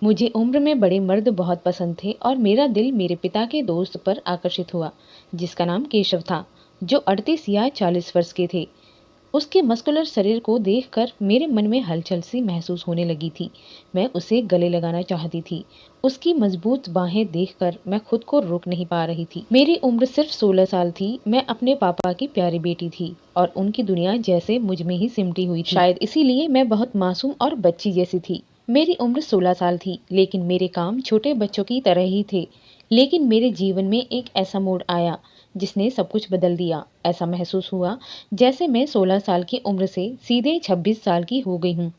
मुझे उम्र में बड़े मर्द बहुत पसंद थे और मेरा दिल मेरे पिता के दोस्त पर आकर्षित हुआ, जिसका नाम केशव था, जो 38 या 40 वर्ष के थे। उसके मस्कुलर शरीर को देखकर मेरे मन में हलचल सी महसूस होने लगी थी। मैं उसे गले लगाना चाहती थी। उसकी मजबूत बाहें देखकर मैं खुद को रोक नहीं पा रही थी। मेरी उम्र सिर्फ 16 साल थी। मैं अपने पापा की प्यारी बेटी थी और उनकी दुनिया जैसे मुझ में ही सिमटी हुई थी। शायद इसीलिए मैं बहुत मासूम और बच्ची जैसी थी। मेरी उम्र 16 साल थी, लेकिन मेरे काम छोटे बच्चों की तरह ही थे। लेकिन मेरे जीवन में एक ऐसा मोड़ आया जिसने सब कुछ बदल दिया। ऐसा महसूस हुआ जैसे मैं 16 साल की उम्र से सीधे 26 साल की हो गई हूँ,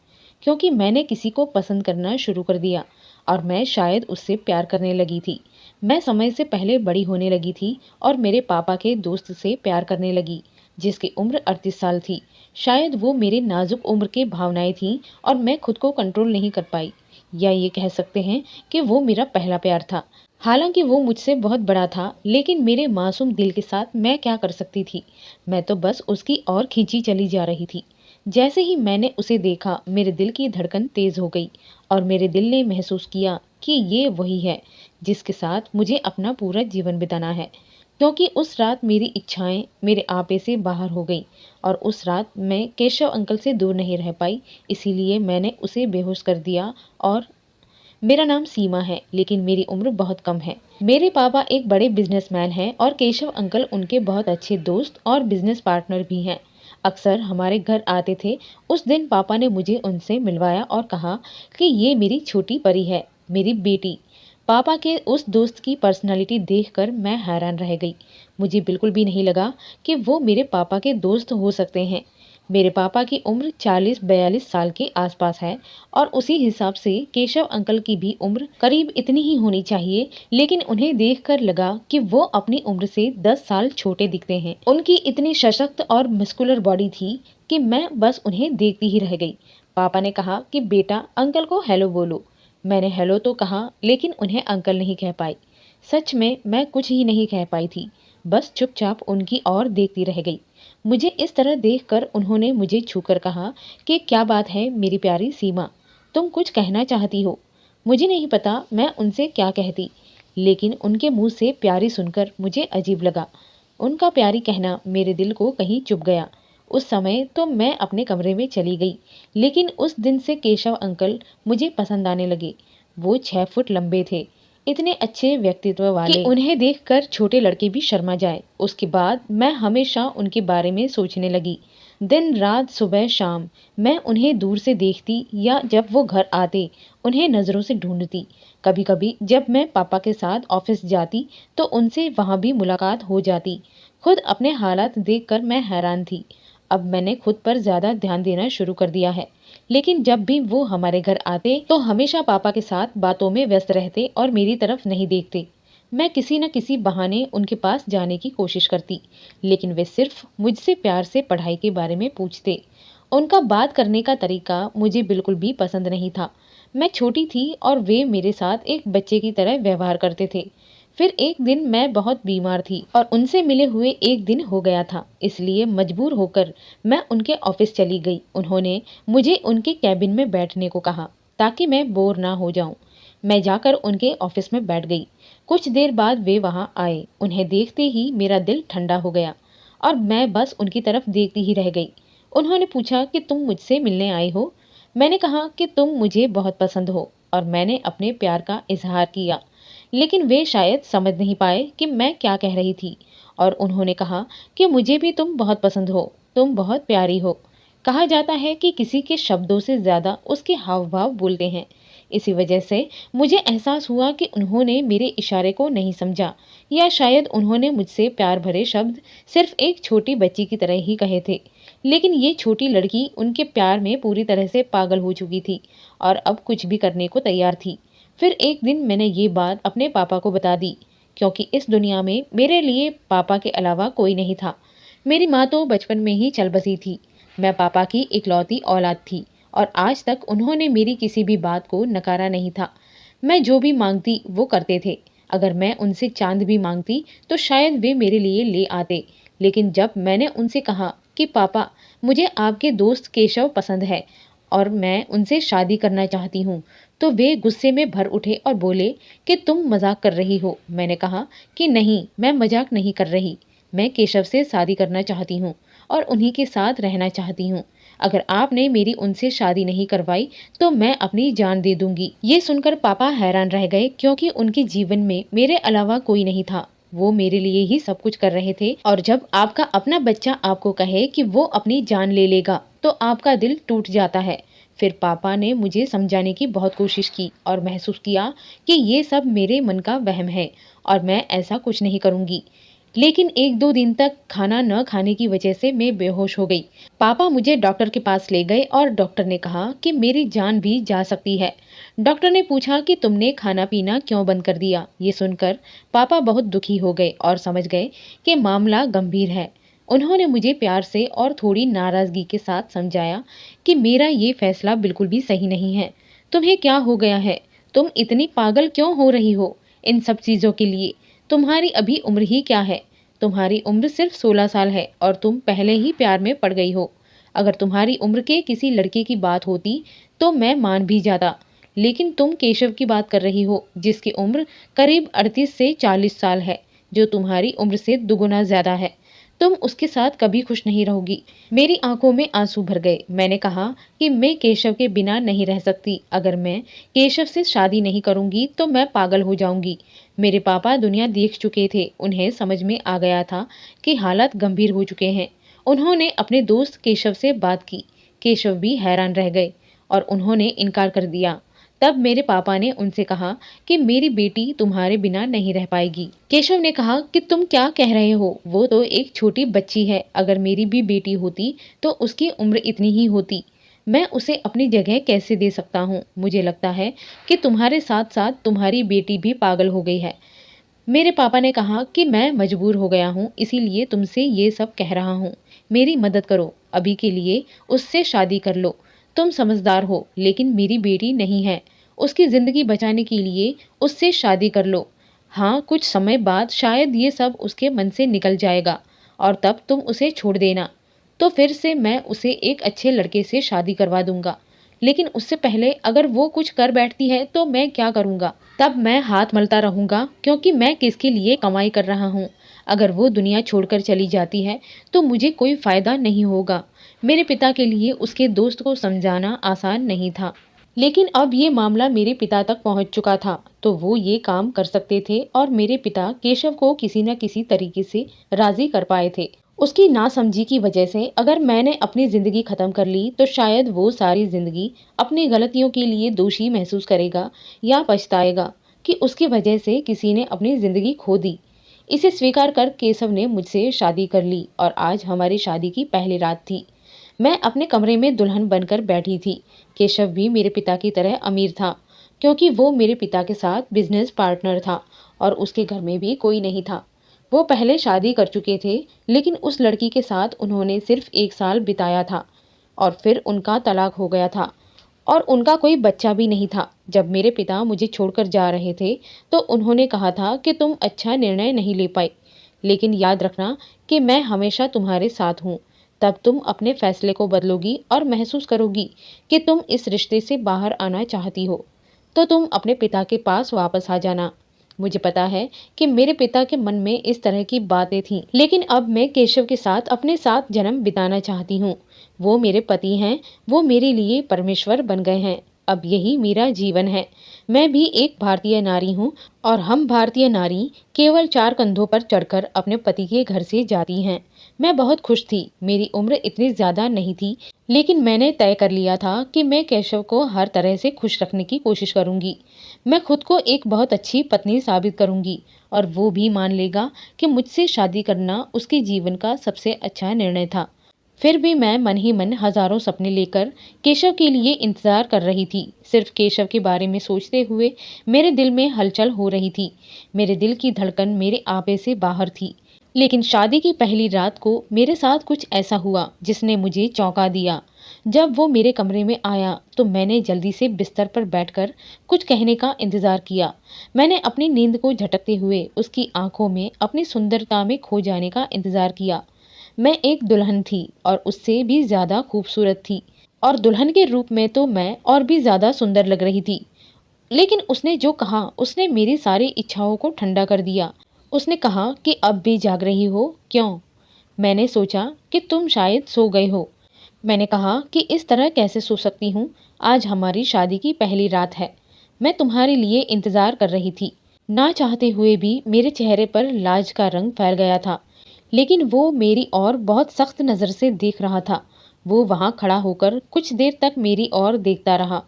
क्योंकि मैंने किसी को पसंद करना शुरू कर दिया और मैं शायद उससे प्यार करने लगी थी। मैं समय से पहले बड़ी होने लगी थी और मेरे पापा के दोस्त से प्यार करने लगी, जिसकी उम्र 38 साल थी। शायद वो मेरे नाजुक उम्र के भावनाएं थीं और मैं खुद को कंट्रोल नहीं कर पाई, या ये कह सकते हैं कि वो मेरा पहला प्यार था। हालांकि वो मुझसे बहुत बड़ा था, लेकिन मेरे मासूम दिल के साथ मैं क्या कर सकती थी। मैं तो बस उसकी ओर खींची चली जा रही थी। जैसे ही मैंने उसे देखा, मेरे दिल की धड़कन तेज हो गई और मेरे दिल ने महसूस किया कि ये वही है जिसके साथ मुझे अपना पूरा जीवन बिताना है। क्योंकि उस रात मेरी इच्छाएं मेरे आपे से बाहर हो गई और उस रात मैं केशव अंकल से दूर नहीं रह पाई। इसीलिए मैंने उसे बेहोश कर दिया। और मेरा नाम सीमा है, लेकिन मेरी उम्र बहुत कम है। मेरे पापा एक बड़े बिजनेसमैन हैं और केशव अंकल उनके बहुत अच्छे दोस्त और बिजनेस पार्टनर भी हैं। अक्सर हमारे घर आते थे। उस दिन पापा ने मुझे उनसे मिलवाया और कहा कि ये मेरी छोटी परी है, मेरी बेटी। पापा के उस दोस्त की पर्सनालिटी देखकर मैं हैरान रह गई। मुझे बिल्कुल भी नहीं लगा कि वो मेरे पापा के दोस्त हो सकते हैं। मेरे पापा की उम्र 40-42 साल के आसपास है और उसी हिसाब से केशव अंकल की भी उम्र करीब इतनी ही होनी चाहिए, लेकिन उन्हें देखकर लगा कि वो अपनी उम्र से 10 साल छोटे दिखते हैं। उनकी इतनी सशक्त और मस्कुलर बॉडी थी कि मैं बस उन्हें देखती ही रह गई। पापा ने कहा कि बेटा, अंकल को हेलो बोलो। मैंने हेलो तो कहा, लेकिन उन्हें अंकल नहीं कह पाई। सच में मैं कुछ ही नहीं कह पाई थी, बस चुपचाप उनकी ओर देखती रह गई। मुझे इस तरह देखकर उन्होंने मुझे छूकर कहा कि क्या बात है मेरी प्यारी सीमा, तुम कुछ कहना चाहती हो। मुझे नहीं पता मैं उनसे क्या कहती, लेकिन उनके मुंह से प्यारी सुनकर मुझे अजीब लगा। उनका प्यारी कहना मेरे दिल को कहीं चुभ गया। उस समय तो मैं अपने कमरे में चली गई, लेकिन उस दिन से केशव अंकल मुझे पसंद आने लगे। वो 6 फुट लंबे थे, इतने अच्छे व्यक्तित्व वाले कि उन्हें देखकर छोटे लड़के भी शर्मा जाए। उसके बाद मैं हमेशा उनके बारे में सोचने लगी। दिन रात सुबह शाम मैं उन्हें दूर से देखती, या जब वो घर आते उन्हें नज़रों से ढूंढती। कभी कभी जब मैं पापा के साथ ऑफिस जाती तो उनसे वहाँ भी मुलाकात हो जाती। खुद अपने हालात देखकर मैं हैरान थी। अब मैंने खुद पर ज़्यादा ध्यान देना शुरू कर दिया है, लेकिन जब भी वो हमारे घर आते तो हमेशा पापा के साथ बातों में व्यस्त रहते और मेरी तरफ नहीं देखते। मैं किसी न किसी बहाने उनके पास जाने की कोशिश करती, लेकिन वे सिर्फ मुझसे प्यार से पढ़ाई के बारे में पूछते। उनका बात करने का तरीका मुझे बिल्कुल भी पसंद नहीं था। मैं छोटी थी और वे मेरे साथ एक बच्चे की तरह व्यवहार करते थे। फिर एक दिन मैं बहुत बीमार थी और उनसे मिले हुए एक दिन हो गया था, इसलिए मजबूर होकर मैं उनके ऑफिस चली गई। उन्होंने मुझे उनके कैबिन में बैठने को कहा ताकि मैं बोर ना हो जाऊं। मैं जाकर उनके ऑफिस में बैठ गई। कुछ देर बाद वे वहां आए। उन्हें देखते ही मेरा दिल ठंडा हो गया और मैं बस उनकी तरफ देखती ही रह गई। उन्होंने पूछा कि तुम मुझसे मिलने आई हो। मैंने कहा कि तुम मुझे बहुत पसंद हो और मैंने अपने प्यार का इजहार किया, लेकिन वे शायद समझ नहीं पाए कि मैं क्या कह रही थी। और उन्होंने कहा कि मुझे भी तुम बहुत पसंद हो, तुम बहुत प्यारी हो। कहा जाता है कि किसी के शब्दों से ज़्यादा उसके हाव भाव बोलते हैं। इसी वजह से मुझे एहसास हुआ कि उन्होंने मेरे इशारे को नहीं समझा, या शायद उन्होंने मुझसे प्यार भरे शब्द सिर्फ एक छोटी बच्ची की तरह ही कहे थे। लेकिन ये छोटी लड़की उनके प्यार में पूरी तरह से पागल हो चुकी थी और अब कुछ भी करने को तैयार थी। फिर एक दिन मैंने ये बात अपने पापा को बता दी, क्योंकि इस दुनिया में मेरे लिए पापा के अलावा कोई नहीं था। मेरी माँ तो बचपन में ही चल बसी थी। मैं पापा की इकलौती औलाद थी और आज तक उन्होंने मेरी किसी भी बात को नकारा नहीं था। मैं जो भी मांगती वो करते थे। अगर मैं उनसे चांद भी मांगती तो शायद वे मेरे लिए ले आते। लेकिन जब मैंने उनसे कहा कि पापा, मुझे आपके दोस्त केशव पसंद है और मैं उनसे शादी करना चाहती हूँ। तो वे गुस्से में भर उठे और बोले कि तुम मजाक कर रही हो। मैंने कहा कि नहीं, मैं मजाक नहीं कर रही। मैं केशव से शादी करना चाहती हूँ और उन्हीं के साथ रहना चाहती हूँ। अगर आपने मेरी उनसे शादी नहीं करवाई तो मैं अपनी जान दे दूंगी। ये सुनकर पापा हैरान रह गए, क्योंकि उनके जीवन में मेरे अलावा कोई नहीं था। वो मेरे लिए ही सब कुछ कर रहे थे, और जब आपका अपना बच्चा आपको कहे कि वो अपनी जान ले लेगा तो आपका दिल टूट जाता है। फिर पापा ने मुझे समझाने की बहुत कोशिश की और महसूस किया कि ये सब मेरे मन का वहम है और मैं ऐसा कुछ नहीं करूंगी। लेकिन 1-2 दिन तक खाना न खाने की वजह से मैं बेहोश हो गई। पापा मुझे डॉक्टर के पास ले गए और डॉक्टर ने कहा कि मेरी जान भी जा सकती है। डॉक्टर ने पूछा कि तुमने खाना पीना क्यों बंद कर दिया। ये सुनकर पापा बहुत दुखी हो गए और समझ गए कि मामला गंभीर है। उन्होंने मुझे प्यार से और थोड़ी नाराजगी के साथ समझाया कि मेरा ये फैसला बिल्कुल भी सही नहीं है। तुम्हें क्या हो गया है? तुम इतनी पागल क्यों हो रही हो इन सब चीजों के लिए? तुम्हारी अभी उम्र ही क्या है? तुम्हारी उम्र सिर्फ 16 साल है और तुम पहले ही प्यार में पड़ गई हो। अगर तुम्हारी उम्र के किसी लड़के की बात होती तो मैं मान भी जाता, लेकिन तुम केशव की बात कर रही हो जिसकी उम्र करीब 38 से 40 साल है, जो तुम्हारी उम्र से दुगुना ज्यादा है। तुम उसके साथ कभी खुश नहीं रहोगी। मेरी आंखों में आंसू भर गए। मैंने कहा कि मैं केशव के बिना नहीं रह सकती। अगर मैं केशव से शादी नहीं करूंगी तो मैं पागल हो जाऊंगी। मेरे पापा दुनिया देख चुके थे। उन्हें समझ में आ गया था कि हालात गंभीर हो चुके हैं। उन्होंने अपने दोस्त केशव से बात की। केशव भी हैरान रह गए और उन्होंने इनकार कर दिया। तब मेरे पापा ने उनसे कहा कि मेरी बेटी तुम्हारे बिना नहीं रह पाएगी। केशव ने कहा कि तुम क्या कह रहे हो? वो तो एक छोटी बच्ची है। अगर मेरी भी बेटी होती तो उसकी उम्र इतनी ही होती। मैं उसे अपनी जगह कैसे दे सकता हूँ? मुझे लगता है कि तुम्हारे साथ साथ तुम्हारी बेटी भी पागल हो गई है। मेरे पापा ने कहा कि मैं मजबूर हो गया हूँ, इसीलिए तुमसे ये सब कह रहा हूँ। मेरी मदद करो, अभी के लिए उससे शादी कर लो। तुम समझदार हो, लेकिन मेरी बेटी नहीं है। उसकी जिंदगी बचाने के लिए उससे शादी कर लो। हाँ, कुछ समय बाद शायद ये सब उसके मन से निकल जाएगा और तब तुम उसे छोड़ देना। तो फिर से मैं उसे एक अच्छे लड़के से शादी करवा दूंगा। लेकिन उससे पहले अगर वो कुछ कर बैठती है तो मैं क्या करूंगा? तब मैं हाथ मलता रहूंगा, क्योंकि मैं किसके लिए कमाई कर रहा हूँ। अगर वो दुनिया छोड़कर चली जाती है तो मुझे कोई फायदा नहीं होगा। मेरे पिता के लिए उसके दोस्त को समझाना आसान नहीं था, लेकिन अब ये मामला मेरे पिता तक पहुंच चुका था, तो वो ये काम कर सकते थे और मेरे पिता केशव को किसी न किसी तरीके से राजी कर पाए थे। उसकी नासमझी की वजह से अगर मैंने अपनी जिंदगी खत्म कर ली तो शायद वो सारी जिंदगी अपनी गलतियों के लिए दोषी महसूस करेगा या पछताएगा कि उसकी वजह से किसी ने अपनी जिंदगी खो दी। इसे स्वीकार कर केशव ने मुझसे शादी कर ली और आज हमारी शादी की पहली रात थी। मैं अपने कमरे में दुल्हन बनकर बैठी थी। केशव भी मेरे पिता की तरह अमीर था, क्योंकि वो मेरे पिता के साथ बिजनेस पार्टनर था और उसके घर में भी कोई नहीं था। वो पहले शादी कर चुके थे, लेकिन उस लड़की के साथ उन्होंने सिर्फ 1 साल बिताया था और फिर उनका तलाक हो गया था और उनका कोई बच्चा भी नहीं था। जब मेरे पिता मुझे छोड़कर जा रहे थे तो उन्होंने कहा था कि तुम अच्छा निर्णय नहीं ले पाई, लेकिन याद रखना कि मैं हमेशा तुम्हारे साथ हूँ। तब तुम अपने फैसले को बदलोगी और महसूस करोगी कि तुम इस रिश्ते से बाहर आना चाहती हो, तो तुम अपने पिता के पास वापस आ जाना। मुझे पता है कि मेरे पिता के मन में इस तरह की बातें थीं, लेकिन अब मैं केशव के साथ अपने साथ जन्म बिताना चाहती हूँ। वो मेरे पति हैं, वो मेरे लिए परमेश्वर बन गए हैं। अब यही मेरा जीवन है। मैं भी एक भारतीय नारी हूँ और हम भारतीय नारी केवल 4 कंधों पर चढ़कर अपने पति के घर से जाती हैं। मैं बहुत खुश थी। मेरी उम्र इतनी ज्यादा नहीं थी, लेकिन मैंने तय कर लिया था कि मैं केशव को हर तरह से खुश रखने की कोशिश करूंगी। मैं खुद को एक बहुत अच्छी पत्नी साबित करूंगी और वो भी मान लेगा कि मुझसे शादी करना उसके जीवन का सबसे अच्छा निर्णय था। फिर भी मैं मन ही मन हजारों सपने लेकर केशव के लिए इंतजार कर रही थी। सिर्फ केशव के बारे में सोचते हुए मेरे दिल में हलचल हो रही थी। मेरे दिल की धड़कन मेरे आपे से बाहर थी। लेकिन शादी की पहली रात को मेरे साथ कुछ ऐसा हुआ जिसने मुझे चौंका दिया। जब वो मेरे कमरे में आया तो मैंने जल्दी से बिस्तर पर बैठकर कुछ कहने का इंतजार किया। मैंने अपनी नींद को झटकते हुए उसकी आंखों में अपनी सुंदरता में खो जाने का इंतजार किया। मैं एक दुल्हन थी और उससे भी ज्यादा खूबसूरत थी। और दुल्हन के रूप में तो मैं और भी ज़्यादा सुंदर लग रही थी। लेकिन उसने जो कहा उसने मेरी सारी इच्छाओं को ठंडा कर दिया। उसने कहा कि अब भी जाग रही हो क्यों? मैंने सोचा कि तुम शायद सो गए हो। मैंने कहा कि इस तरह कैसे सो सकती हूँ? आज हमारी शादी की पहली रात है। मैं तुम्हारे लिए इंतज़ार कर रही थी। ना चाहते हुए भी मेरे चेहरे पर लाज का रंग फैल गया था। लेकिन वो मेरी ओर बहुत सख्त नज़र से देख रहा था। वो वहाँ खड़ा होकर कुछ देर तक मेरी ओर देखता रहा।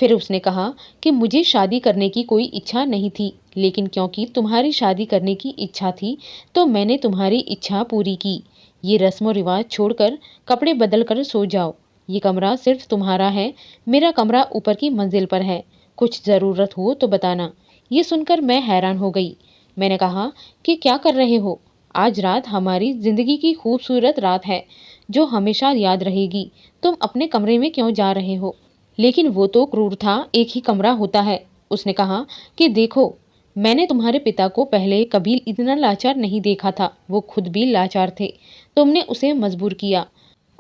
फिर उसने कहा कि मुझे शादी करने की कोई इच्छा नहीं थी, लेकिन क्योंकि तुम्हारी शादी करने की इच्छा थी, तो मैंने तुम्हारी इच्छा पूरी की। ये रस्म और रिवाज छोड़कर कपड़े बदल कर सो जाओ। ये कमरा सिर्फ तुम्हारा है, मेरा कमरा ऊपर की मंजिल पर है। कुछ ज़रूरत हो तो बताना। ये सुनकर मैं हैरान हो गई। मैंने कहा कि क्या कर रहे हो? आज रात हमारी ज़िंदगी की खूबसूरत रात है, जो हमेशा याद रहेगी। तुम अपने कमरे में क्यों जा रहे हो? लेकिन वो तो क्रूर था, एक ही कमरा होता है। उसने कहा कि देखो, मैंने तुम्हारे पिता को पहले कभी इतना लाचार नहीं देखा था। वो खुद भी लाचार थे। तुमने उसे मजबूर किया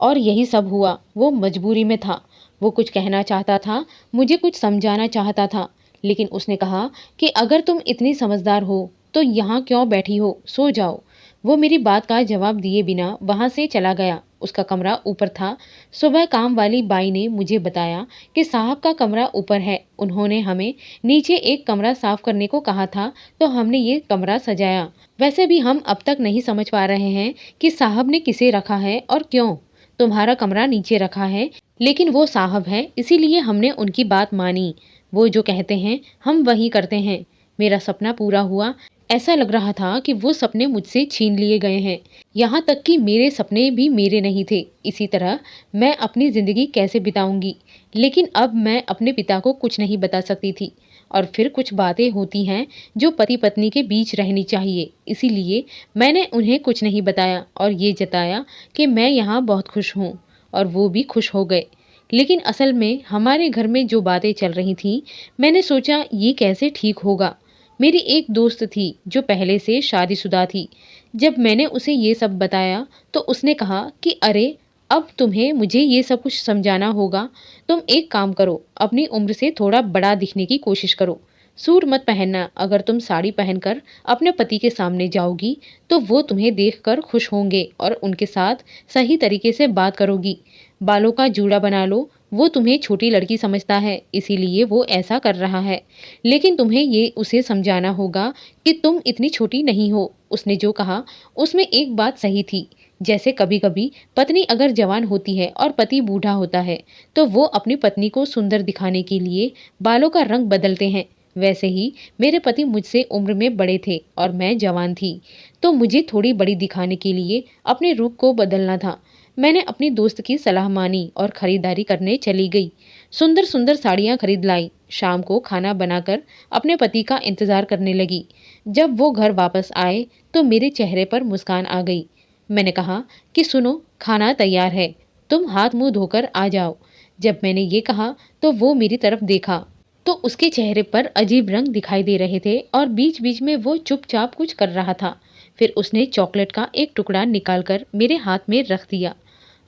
और यही सब हुआ। वो मजबूरी में था। वो कुछ कहना चाहता था, मुझे कुछ समझाना चाहता था। लेकिन उसने कहा कि अगर तुम इतनी समझदार हो, तो यहाँ क्यों बैठी हो? सो जाओ। वो मेरी बात का जवाब दिए बिना वहाँ से चला गया। उसका कमरा ऊपर था। सुबह काम वाली बाई ने मुझे बताया कि साहब का कमरा ऊपर है। उन्होंने हमें नीचे एक कमरा साफ करने को कहा था, तो हमने ये कमरा सजाया। वैसे भी हम अब तक नहीं समझ पा रहे हैं कि साहब ने किसे रखा है और क्यों। तुम्हारा कमरा नीचे रखा है, लेकिन वो साहब है, इसीलिए हमने उनकी बात मानी। वो जो कहते हैं हम वही करते हैं। मेरा सपना पूरा हुआ। ऐसा लग रहा था कि वो सपने मुझसे छीन लिए गए हैं। यहाँ तक कि मेरे सपने भी मेरे नहीं थे। इसी तरह मैं अपनी ज़िंदगी कैसे बिताऊंगी? लेकिन अब मैं अपने पिता को कुछ नहीं बता सकती थी। और फिर कुछ बातें होती हैं जो पति पत्नी के बीच रहनी चाहिए। इसीलिए मैंने उन्हें कुछ नहीं बताया और ये जताया कि मैं यहाँ बहुत खुश हूँ। और वो भी खुश हो गए। लेकिन असल में हमारे घर में जो बातें चल रही थीं, मैंने सोचा ये कैसे ठीक होगा। मेरी एक दोस्त थी जो पहले से शादीशुदा थी। जब मैंने उसे ये सब बताया, तो उसने कहा कि अरे, अब तुम्हें मुझे ये सब कुछ समझाना होगा। तुम एक काम करो, अपनी उम्र से थोड़ा बड़ा दिखने की कोशिश करो। सूट मत पहनना। अगर तुम साड़ी पहनकर अपने पति के सामने जाओगी, तो वो तुम्हें देखकर खुश होंगे और उनके साथ सही तरीके से बात करोगी। बालों का जूड़ा बना लो। वो तुम्हें छोटी लड़की समझता है, इसीलिए वो ऐसा कर रहा है। लेकिन तुम्हें ये उसे समझाना होगा कि तुम इतनी छोटी नहीं हो। उसने जो कहा उसमें एक बात सही थी। जैसे कभी-कभी पत्नी अगर जवान होती है और पति बूढ़ा होता है, तो वो अपनी पत्नी को सुंदर दिखाने के लिए बालों का रंग बदलते हैं। वैसे ही मेरे पति मुझसे उम्र में बड़े थे और मैं जवान थी, तो मुझे थोड़ी बड़ी दिखाने के लिए अपने रूप को बदलना था। मैंने अपनी दोस्त की सलाह मानी और खरीदारी करने चली गई। सुंदर सुंदर साड़ियाँ खरीद लाई। शाम को खाना बनाकर अपने पति का इंतज़ार करने लगी। जब वो घर वापस आए, तो मेरे चेहरे पर मुस्कान आ गई। मैंने कहा कि सुनो, खाना तैयार है, तुम हाथ मुंह धोकर आ जाओ। जब मैंने ये कहा, तो वो मेरी तरफ देखा, तो उसके चेहरे पर अजीब रंग दिखाई दे रहे थे और बीच बीच में वो चुपचाप कुछ कर रहा था। फिर उसने चॉकलेट का एक टुकड़ा निकालकर मेरे हाथ में रख दिया।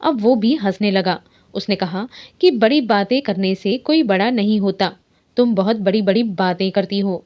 अब वो भी हंसने लगा। उसने कहा कि बड़ी बातें करने से कोई बड़ा नहीं होता। तुम बहुत बड़ी बड़ी बातें करती हो।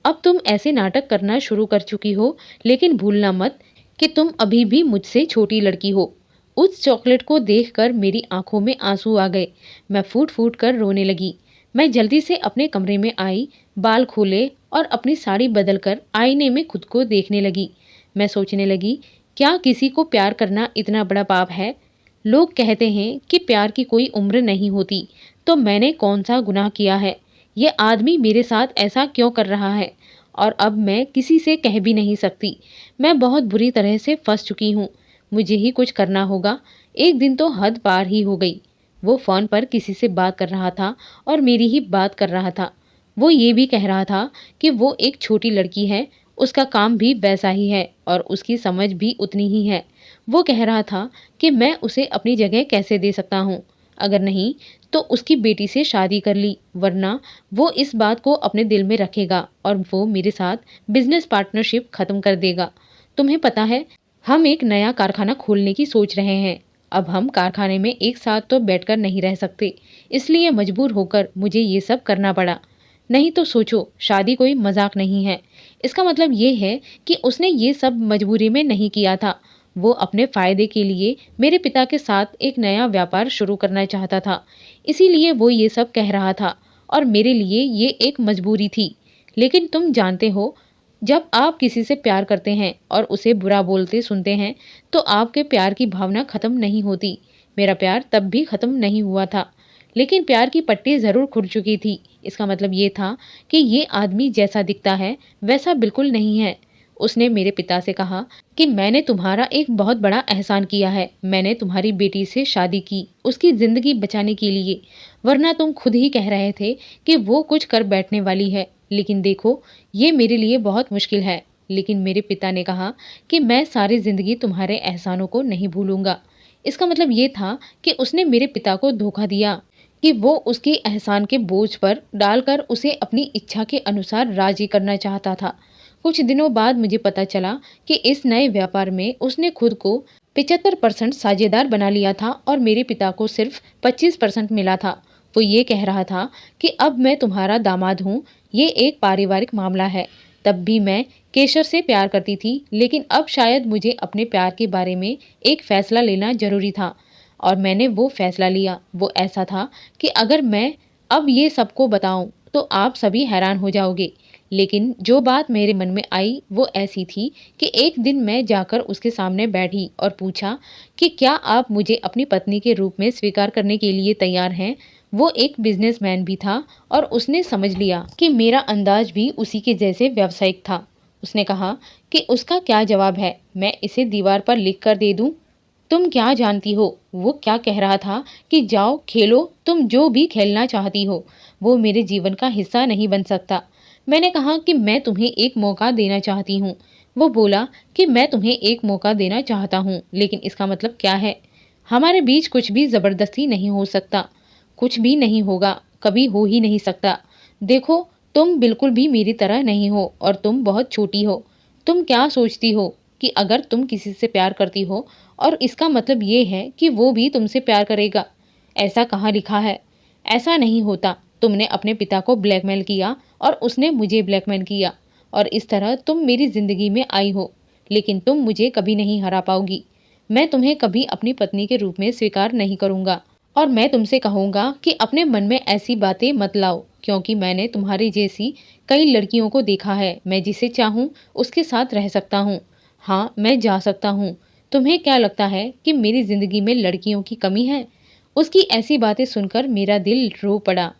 अब तुम ऐसे नाटक करना शुरू कर चुकी हो, लेकिन भूलना मत कि तुम अभी भी मुझसे छोटी लड़की हो। उस चॉकलेट को देखकर मेरी आंखों में आंसू आ गए। मैं फूट फूट कर रोने लगी। मैं जल्दी से अपने कमरे में आई, बाल खोले और अपनी साड़ी बदलकर आईने में खुद को देखने लगी। मैं सोचने लगी, क्या किसी को प्यार करना इतना बड़ा पाप है? लोग कहते हैं कि प्यार की कोई उम्र नहीं होती, तो मैंने कौन सा गुनाह किया है? ये आदमी मेरे साथ ऐसा क्यों कर रहा है? और अब मैं किसी से कह भी नहीं सकती। मैं बहुत बुरी तरह से फंस चुकी हूँ। मुझे ही कुछ करना होगा। एक दिन तो हद पार ही हो गई। वो फ़ोन पर किसी से बात कर रहा था और मेरी ही बात कर रहा था। वो ये भी कह रहा था कि वो एक छोटी लड़की है, उसका काम भी वैसा ही है और उसकी समझ भी उतनी ही है। वो कह रहा था कि मैं उसे अपनी जगह कैसे दे सकता हूँ। अगर नहीं, तो उसकी बेटी से शादी कर ली, वरना वो इस बात को अपने दिल में रखेगा और वो मेरे साथ बिजनेस पार्टनरशिप खत्म कर देगा। तुम्हें पता है, हम एक नया कारखाना खोलने की सोच रहे हैं। अब हम कारखाने में एक साथ तो बैठकर नहीं रह सकते, इसलिए मजबूर होकर मुझे ये सब करना पड़ा। नहीं तो सोचो, शादी कोई मजाक नहीं है। इसका मतलब ये है कि उसने ये सब मजबूरी में नहीं किया था। वो अपने फायदे के लिए मेरे पिता के साथ एक नया व्यापार शुरू करना चाहता था, इसीलिए वो ये सब कह रहा था और मेरे लिए ये एक मजबूरी थी। लेकिन तुम जानते हो, जब आप किसी से प्यार करते हैं और उसे बुरा बोलते सुनते हैं, तो आपके प्यार की भावना खत्म नहीं होती। मेरा प्यार तब भी खत्म नहीं हुआ था, लेकिन प्यार की पट्टी ज़रूर खुल चुकी थी। इसका मतलब ये था कि ये आदमी जैसा दिखता है वैसा बिल्कुल नहीं है। उसने मेरे पिता से कहा कि मैंने तुम्हारा एक बहुत बड़ा एहसान किया है। मैंने तुम्हारी बेटी से शादी की उसकी ज़िंदगी बचाने के लिए, वरना तुम खुद ही कह रहे थे कि वो कुछ कर बैठने वाली है। लेकिन देखो, ये मेरे लिए बहुत मुश्किल है। लेकिन मेरे पिता ने कहा कि मैं सारी ज़िंदगी तुम्हारे एहसानों को नहीं भूलूंगा। इसका मतलब ये था कि उसने मेरे पिता को धोखा दिया कि वो उसके एहसान के बोझ पर डालकर उसे अपनी इच्छा के अनुसार राजी करना चाहता था। कुछ दिनों बाद मुझे पता चला कि इस नए व्यापार में उसने खुद को 75% साझेदार बना लिया था और मेरे पिता को सिर्फ 25% मिला था। वो ये कह रहा था कि अब मैं तुम्हारा दामाद हूँ, ये एक पारिवारिक मामला है। तब भी मैं केशव से प्यार करती थी, लेकिन अब शायद मुझे अपने प्यार के बारे में एक फैसला लेना जरूरी था। और मैंने वो फैसला लिया। वो ऐसा था कि अगर मैं अब ये सबको बताऊं तो आप सभी हैरान हो जाओगे। लेकिन जो बात मेरे मन में आई वो ऐसी थी कि एक दिन मैं जाकर उसके सामने बैठी और पूछा कि क्या आप मुझे अपनी पत्नी के रूप में स्वीकार करने के लिए तैयार हैं। वो एक बिजनेसमैन भी था और उसने समझ लिया कि मेरा अंदाज भी उसी के जैसे व्यावसायिक था। उसने कहा कि उसका क्या जवाब है, मैं इसे दीवार पर लिख कर दे दूं। तुम क्या जानती हो वो क्या कह रहा था कि जाओ खेलो, तुम जो भी खेलना चाहती हो, वो मेरे जीवन का हिस्सा नहीं बन सकता। मैंने कहा कि मैं तुम्हें एक मौका देना चाहती हूँ। वो बोला कि मैं तुम्हें एक मौका देना चाहता हूँ, लेकिन इसका मतलब क्या है? हमारे बीच कुछ भी जबरदस्ती नहीं हो सकता। कुछ भी नहीं होगा, कभी हो ही नहीं सकता। देखो, तुम बिल्कुल भी मेरी तरह नहीं हो और तुम बहुत छोटी हो। तुम क्या सोचती हो कि अगर तुम किसी से प्यार करती हो और इसका मतलब ये है कि वो भी तुमसे प्यार करेगा? ऐसा कहाँ लिखा है? ऐसा नहीं होता। तुमने अपने पिता को ब्लैकमेल किया और उसने मुझे ब्लैकमेल किया और इस तरह तुम मेरी जिंदगी में आई हो, लेकिन तुम मुझे कभी नहीं हरा पाओगी। मैं तुम्हें कभी अपनी पत्नी के रूप में स्वीकार नहीं करूंगा और मैं तुमसे कहूंगा कि अपने मन में ऐसी बातें मत लाओ, क्योंकि मैंने तुम्हारी जैसी कई लड़कियों को देखा है। मैं जिसे चाहूँ उसके साथ रह सकता हूँ। हाँ, मैं जा सकता हूँ। तुम्हें क्या लगता है कि मेरी जिंदगी में लड़कियों की कमी है? उसकी ऐसी बातें सुनकर मेरा दिल रो पड़ा।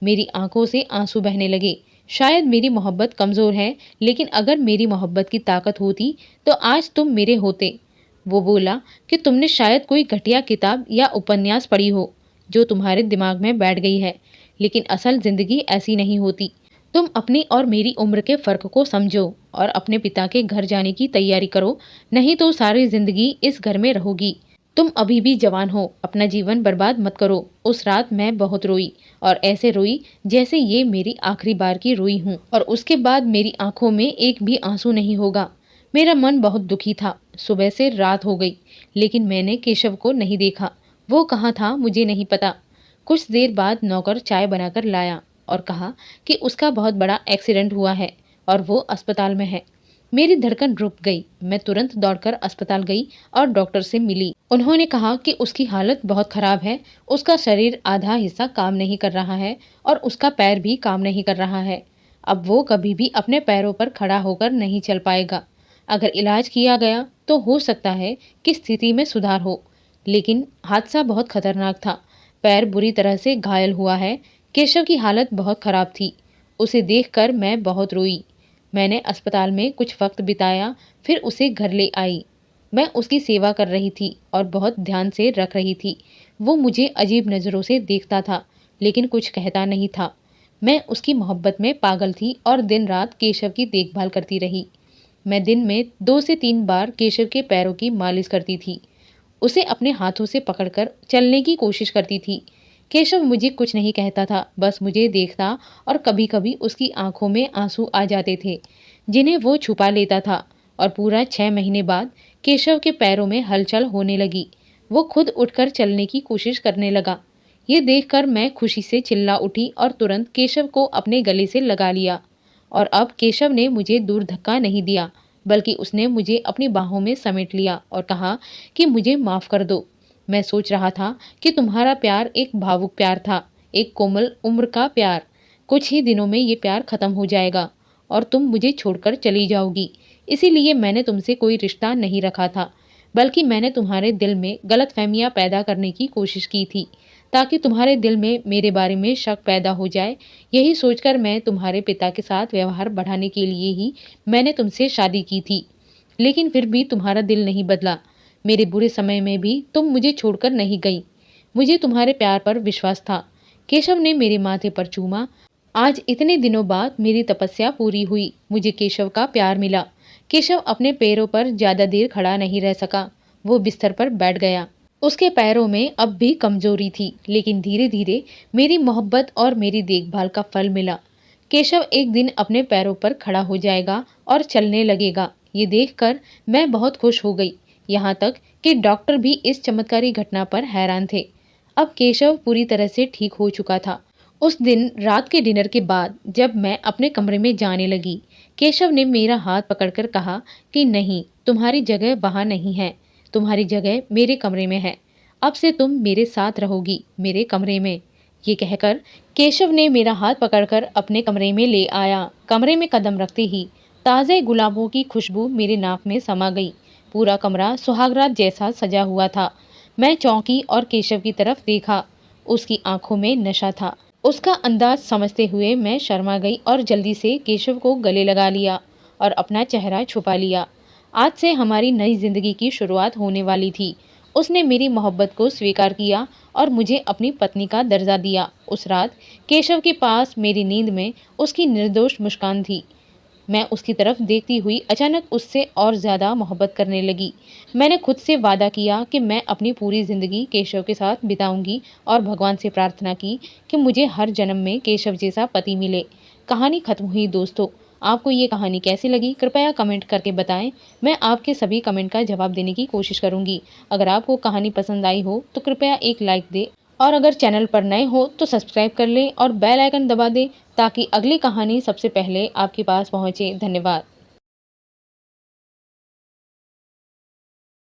मेरी आंखों से आंसू बहने लगे। शायद मेरी मोहब्बत कमजोर है, लेकिन अगर मेरी मोहब्बत की ताकत होती तो आज तुम मेरे होते। वो बोला कि तुमने शायद कोई घटिया किताब या उपन्यास पढ़ी हो जो तुम्हारे दिमाग में बैठ गई है, लेकिन असल जिंदगी ऐसी नहीं होती। तुम अपनी और मेरी उम्र के फर्क को समझो और अपने पिता के घर जाने की तैयारी करो, नहीं तो सारी जिंदगी इस घर में रहोगी। तुम अभी भी जवान हो, अपना जीवन बर्बाद मत करो। उस रात मैं बहुत रोई और ऐसे रोई जैसे ये मेरी आखिरी बार की रोई हूँ और उसके बाद मेरी आंखों में एक भी आंसू नहीं होगा। मेरा मन बहुत दुखी था। सुबह से रात हो गई, लेकिन मैंने केशव को नहीं देखा। वो कहाँ था मुझे नहीं पता। कुछ देर बाद नौकर चाय बनाकर लाया और कहा कि उसका बहुत बड़ा एक्सीडेंट हुआ है और वो अस्पताल में है। मेरी धड़कन रुक गई। मैं तुरंत दौड़कर अस्पताल गई और डॉक्टर से मिली। उन्होंने कहा कि उसकी हालत बहुत खराब है। उसका शरीर आधा हिस्सा काम नहीं कर रहा है और उसका पैर भी काम नहीं कर रहा है। अब वो कभी भी अपने पैरों पर खड़ा होकर नहीं चल पाएगा। अगर इलाज किया गया तो हो सकता है कि स्थिति में सुधार हो, लेकिन हादसा बहुत खतरनाक था। पैर बुरी तरह से घायल हुआ है। केशव की हालत बहुत खराब थी। उसे देखकर मैं बहुत रोई। मैंने अस्पताल में कुछ वक्त बिताया, फिर उसे घर ले आई। मैं उसकी सेवा कर रही थी और बहुत ध्यान से रख रही थी। वो मुझे अजीब नज़रों से देखता था, लेकिन कुछ कहता नहीं था। मैं उसकी मोहब्बत में पागल थी और दिन रात केशव की देखभाल करती रही। मैं दिन में 2 से 3 बार केशव के पैरों की मालिश करती थी। उसे अपने हाथों से पकड़कर चलने की कोशिश करती थी। केशव मुझे कुछ नहीं कहता था, बस मुझे देखता और कभी-कभी उसकी आंखों में आंसू आ जाते थे, जिन्हें वो छुपा लेता था। और पूरा 6 महीने बाद केशव के पैरों में हलचल होने लगी। वो खुद उठकर चलने की कोशिश करने लगा। ये देखकर मैं खुशी से चिल्ला उठी और तुरंत केशव को अपने गले से लगा लिया। और अब केशव ने मुझे दूर धक्का नहीं दिया, बल्कि उसने मुझे अपनी बाहों में समेट लिया और कहा कि मुझे माफ़ कर दो। मैं सोच रहा था कि तुम्हारा प्यार एक भावुक प्यार था, एक कोमल उम्र का प्यार। कुछ ही दिनों में ये प्यार खत्म हो जाएगा और तुम मुझे छोड़कर चली जाओगी। इसीलिए मैंने तुमसे कोई रिश्ता नहीं रखा था, बल्कि मैंने तुम्हारे दिल में गलतफहमियां पैदा करने की कोशिश की थी, ताकि तुम्हारे दिल में मेरे बारे में शक पैदा हो जाए। यही सोचकर मैं तुम्हारे पिता के साथ व्यवहार बढ़ाने के लिए ही मैंने तुमसे शादी की थी। लेकिन फिर भी तुम्हारा दिल नहीं बदला। मेरे बुरे समय में भी तुम मुझे छोड़कर नहीं गई। मुझे तुम्हारे प्यार पर विश्वास था। केशव ने मेरे माथे पर चूमा। आज इतने दिनों बाद मेरी तपस्या पूरी हुई। मुझे केशव का प्यार मिला। केशव अपने पैरों पर ज्यादा देर खड़ा नहीं रह सका। वो बिस्तर पर बैठ गया। उसके पैरों में अब भी कमजोरी थी, लेकिन धीरे धीरे मेरी मोहब्बत और मेरी देखभाल का फल मिला। केशव एक दिन अपने पैरों पर खड़ा हो जाएगा और चलने लगेगा। ये देखकर मैं बहुत खुश हो गई। यहाँ तक कि डॉक्टर भी इस चमत्कारी घटना पर हैरान थे। अब केशव पूरी तरह से ठीक हो चुका था। उस दिन रात के डिनर के बाद जब मैं अपने कमरे में जाने लगी, केशव ने मेरा हाथ पकड़कर कहा कि नहीं, तुम्हारी जगह वहाँ नहीं है, तुम्हारी जगह मेरे कमरे में है। अब से तुम मेरे साथ रहोगी, मेरे कमरे में। ये कहकर केशव ने मेरा हाथ पकड़कर अपने कमरे में ले आया। कमरे में कदम रखते ही ताज़े गुलाबों की खुशबू मेरे नाक में समा गई। पूरा कमरा सुहागरात जैसा सजा हुआ था। मैं चौंकी और केशव की तरफ देखा। उसकी आंखों में नशा था। उसका अंदाज समझते हुए मैं शर्मा गई और जल्दी से केशव को गले लगा लिया और अपना चेहरा छुपा लिया। आज से हमारी नई जिंदगी की शुरुआत होने वाली थी। उसने मेरी मोहब्बत को स्वीकार किया और मुझे अपनी पत्नी का दर्जा दिया। उस रात केशव के पास मेरी नींद में उसकी निर्दोष मुस्कान थी। मैं उसकी तरफ देखती हुई अचानक उससे और ज़्यादा मोहब्बत करने लगी। मैंने खुद से वादा किया कि मैं अपनी पूरी ज़िंदगी केशव के साथ बिताऊंगी और भगवान से प्रार्थना की कि मुझे हर जन्म में केशव जैसा पति मिले। कहानी खत्म हुई दोस्तों। आपको ये कहानी कैसी लगी कृपया कमेंट करके बताएं। मैं आपके सभी कमेंट का जवाब देने की कोशिश करूंगी। अगर आपको कहानी पसंद आई हो तो कृपया एक लाइक दें और अगर चैनल पर नए हो तो सब्सक्राइब कर लें और बेल आइकन दबा दें ताकि अगली कहानी सबसे पहले आपके पास पहुंचे। धन्यवाद।